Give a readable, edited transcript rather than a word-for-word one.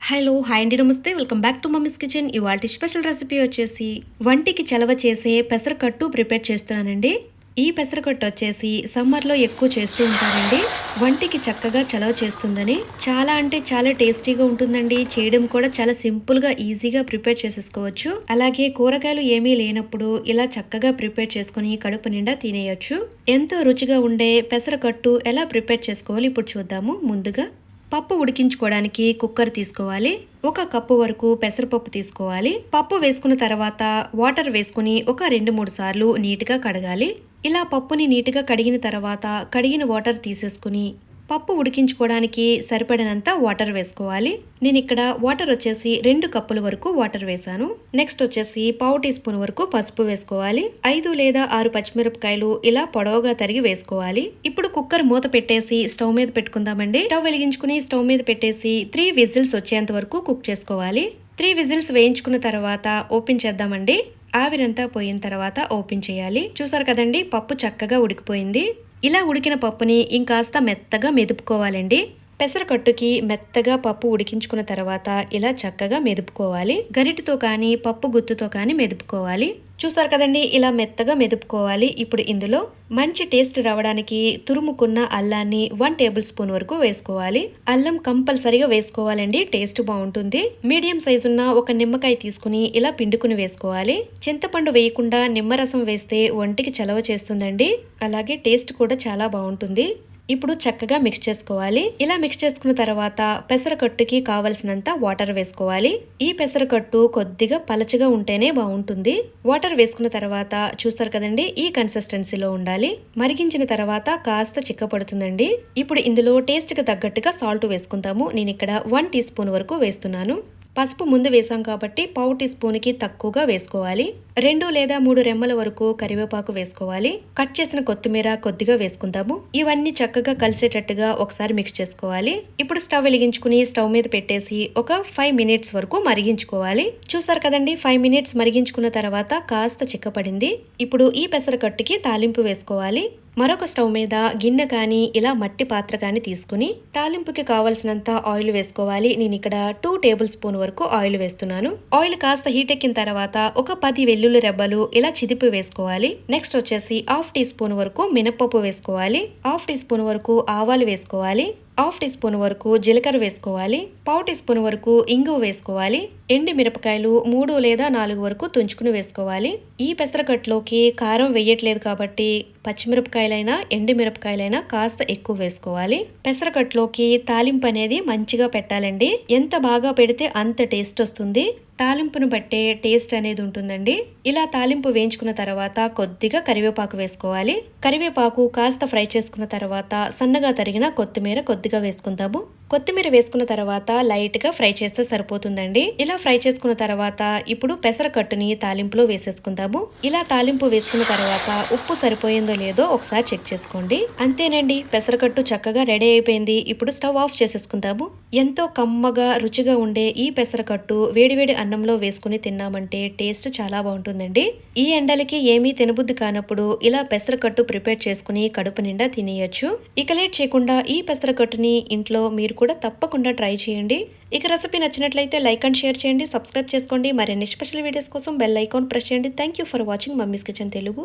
Hello hi అండి నమస్తే welcome back to mummies kitchen. ఇవాళ స్పెషల్ రెసిపీ వచ్చేసి వంటికి చలవ చేసే పెసరకట్టు ప్రిపేర్ చేస్తున్నానండి. ఈ పెసరకట్టు వచ్చేసి సమ్మర్లో ఎక్కువ చేస్తూ ఉంటారండి. వంటికి చక్కగా చలవ చేస్తుందని, చాలా అంటే చాలా టేస్టీగా ఉంటుందండి. చేయడం కూడా చాలా సింపుల్గా ఈజీగా ప్రిపేర్ చేసేసుకోవచ్చు. అలాగే కూరగాయలు ఏమీ లేనప్పుడు ఇలా చక్కగా ప్రిపేర్ చేసుకుని కడుపు నిండా తినేయచ్చు. ఎంతో రుచిగా ఉండే పెసరకట్టు ఎలా ప్రిపేర్ చేసుకోవాలి ఇప్పుడు చూద్దాము. ముందుగా పప్పు ఉడికించుకోవడానికి కుక్కర్ తీసుకోవాలి. 1 కప్పు వరకు పెసరపప్పు తీసుకోవాలి. పప్పు వేసుకున్న తర్వాత వాటర్ వేసుకుని ఒక 2-3 సార్లు నీట్గా కడగాలి. ఇలా పప్పుని నీట్గా కడిగిన తర్వాత కడిగిన వాటర్ తీసేసుకుని పప్పు ఉడికించుకోవడానికి సరిపడినంత వాటర్ వేసుకోవాలి. నేను ఇక్కడ వాటర్ వచ్చేసి 2 కప్పుల వరకు వాటర్ వేసాను. నెక్స్ట్ వచ్చేసి 1/2 టీ స్పూన్ వరకు పసుపు వేసుకోవాలి. 5 లేదా 6 పచ్చిమిరపకాయలు ఇలా పొడవుగా తరిగి వేసుకోవాలి. ఇప్పుడు కుక్కర్ మూత పెట్టేసి స్టవ్ మీద పెట్టుకుందామండి. స్టవ్ వెలిగించుకుని స్టవ్ మీద పెట్టేసి 3 విజిల్స్ వచ్చేంత వరకు కుక్ చేసుకోవాలి. 3 విజిల్స్ వేయించుకున్న తర్వాత ఓపెన్ చేద్దామండి. ఆవిరంతా పోయిన తర్వాత ఓపెన్ చేయాలి. చూసారు కదండి, పప్పు చక్కగా ఉడికిపోయింది. ఇలా ఉడికిన పప్పుని ఇంకాస్త మెత్తగా మెదుపుకోవాలండి. పెసరకట్టుకి మెత్తగా పప్పు ఉడికించుకున్న తర్వాత ఇలా చక్కగా మెదుపుకోవాలి. గరిటతో కానీ పప్పు గుత్తుతో కానీ మెదుపుకోవాలి. చూసారు కదండి, ఇలా మెత్తగా మెదుపుకోవాలి. ఇప్పుడు ఇందులో మంచి టేస్ట్ రావడానికి తురుముకున్న అల్లాన్ని 1 టేబుల్ స్పూన్ వరకు వేసుకోవాలి. అల్లం కంపల్సరీగా వేసుకోవాలండి, టేస్ట్ బాగుంటుంది. మీడియం సైజు ఉన్న ఒక నిమ్మకాయ తీసుకుని ఇలా పిండుకుని వేసుకోవాలి. చింతపండు వేయకుండా నిమ్మరసం వేస్తే ఒంటికి చలవ చేస్తుందండి. అలాగే టేస్ట్ కూడా చాలా బాగుంటుంది. ఇప్పుడు చక్కగా మిక్స్ చేసుకోవాలి. ఇలా మిక్స్ చేసుకున్న తర్వాత పెసరకట్టుకి కావలసినంత వాటర్ వేసుకోవాలి. ఈ పెసరకట్టు కొద్దిగా పలచగా ఉంటేనే బాగుంటుంది. వాటర్ వేసుకున్న తర్వాత చూస్తారు కదండి, ఈ కన్సిస్టెన్సీలో ఉండాలి. మరిగించిన తర్వాత కాస్త చిక్కపడుతుందండి. ఇప్పుడు ఇందులో టేస్ట్ కి తగ్గట్టుగా సాల్ట్ వేసుకుంటాము. నేను ఇక్కడ 1 టీ స్పూన్ వరకు వేస్తున్నాను. పసుపు ముందు వేసాం కాబట్టి 1/2 టీ స్పూన్కి తక్కువగా వేసుకోవాలి. 2 లేదా 3 రెమ్మల వరకు కరివేపాకు వేసుకోవాలి. కట్ చేసిన కొత్తిమీర కొద్దిగా వేసుకుందాము. ఇవన్నీ చక్కగా కలిసేటట్టుగా ఒకసారి మిక్స్ చేసుకోవాలి. ఇప్పుడు స్టవ్ వెలిగించుకుని స్టవ్ మీద పెట్టేసి ఒక 5 మినిట్స్ వరకు మరిగించుకోవాలి. చూసారు కదండి, 5 మినిట్స్ మరిగించుకున్న తర్వాత కాస్త చిక్కపడింది. ఇప్పుడు ఈ పెసరకట్టుకి తాలింపు వేసుకోవాలి. మరొక స్టవ్ మీద గిన్నె కానీ ఇలా మట్టి పాత్ర కానీ తీసుకుని తాలింపుకి కావలసినంత ఆయిల్ వేసుకోవాలి. నేను ఇక్కడ 2 టేబుల్ స్పూన్ వరకు ఆయిల్ వేస్తున్నాను. ఆయిల్ కాస్త హీట్ ఎక్కిన తర్వాత ఒక 10 వెల్లుల్లి రెబ్బలు ఇలా చిదిపి వేసుకోవాలి. నెక్స్ట్ వచ్చేసి 1/2 టీ స్పూన్ వరకు మినపప్పు వేసుకోవాలి. 1/2 టీ స్పూన్ వరకు ఆవాలు వేసుకోవాలి. 1/2 టీ స్పూన్ వరకు జీలకర్ర వేసుకోవాలి. 1/2 టీ స్పూన్ వరకు ఇంగువ వేసుకోవాలి. ఎండి మిరపకాయలు 3 లేదా 4 వరకు తుంచుకుని వేసుకోవాలి. ఈ పెసరకట్లోకి కారం వేయట్లేదు కాబట్టి పచ్చిమిరపకాయలైనా ఎండి మిరపకాయలైనా కాస్త ఎక్కువ వేసుకోవాలి. పెసరకట్లోకి తాలింపు అనేది మంచిగా పెట్టాలండి. ఎంత బాగా పెడితే అంత టేస్ట్ వస్తుంది. తాలింపును బట్టే టేస్ట్ అనేది ఉంటుందండి. ఇలా తాలింపు వేయించుకున్న తర్వాత కొద్దిగా కరివేపాకు వేసుకోవాలి. కరివేపాకు కాస్త ఫ్రై చేసుకున్న తర్వాత సన్నగా తరిగిన కొత్తిమీర కొద్దిగా వేసుకుందాము. కొత్తిమీర వేసుకున్న తర్వాత లైట్ గా ఫ్రై చేస్తే సరిపోతుందండి. ఇలా ఫ్రై చేసుకున్న తర్వాత ఇప్పుడు పెసరకట్టుని తాలింపులో వేసేసుకుందాము. ఇలా తాలింపు వేసుకున్న తర్వాత ఉప్పు సరిపోయిందో లేదో ఒకసారి చెక్ చేసుకోండి. అంతేనండి, పెసరకట్టు చక్కగా రెడీ అయిపోయింది. ఇప్పుడు స్టవ్ ఆఫ్ చేసేసుకుందాము. ఎంతో కమ్మగా రుచిగా ఉండే ఈ పెసరకట్టు వేడివేడి అన్నంలో వేసుకుని తిన్నామంటే టేస్ట్ చాలా బాగుంటుందండి. ఈ ఎండలకి ఏమీ తినబుద్ధి కానప్పుడు ఇలా పెసరకట్టు ప్రిపేర్ చేసుకుని కడుపు నిండా తినేయచ్చు. ఇక లేట్ చేయకుండా ఈ పెసరకట్టుని ఇంట్లో మీరు కూడా తప్పకుండా ట్రై చేయండి. ఇక రెసిపీ నచ్చినట్లయితే లైక్ అండ్ షేర్ చేయండి, సబ్స్క్రైబ్ చేసుకోండి. మరిన్ని స్పెషల్ వీడియోస్ కోసం బెల్ ఐకాన్ ప్రెస్ చేయండి. Thank you for watching mummies kitchen Telugu.